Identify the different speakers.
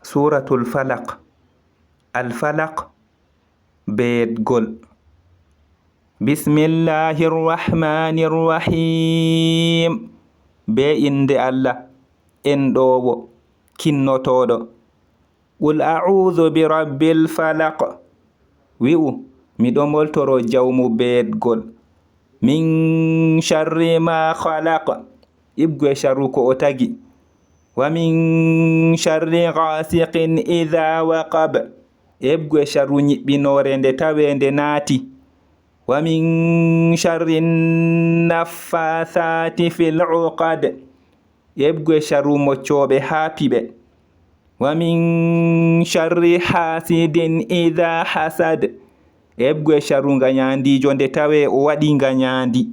Speaker 1: Suratul Falaq. Al-Falaq beedgol. Bismillahirrahmanirrahim. Be inde Allah enɗowo kinnotoɗo. Qul a'udhu bi rabbil falaq. Wi'u miɗo moltoro jawmu beedgol. Min sharri ma khalaq. Ibgu sharru ko o tagi. Wa min sharri ghasiqin idha waqab. Ibgu sharru nyiɓɓinore nde tawe nde naati. Wa min sharri naffathati fil uqad. Ibgu sharru moccoɓe haapiɓe. Wa min sharri hasidin idha hasad. Ibgu sharru ngañandijo nde tawe o waɗi ngañandi.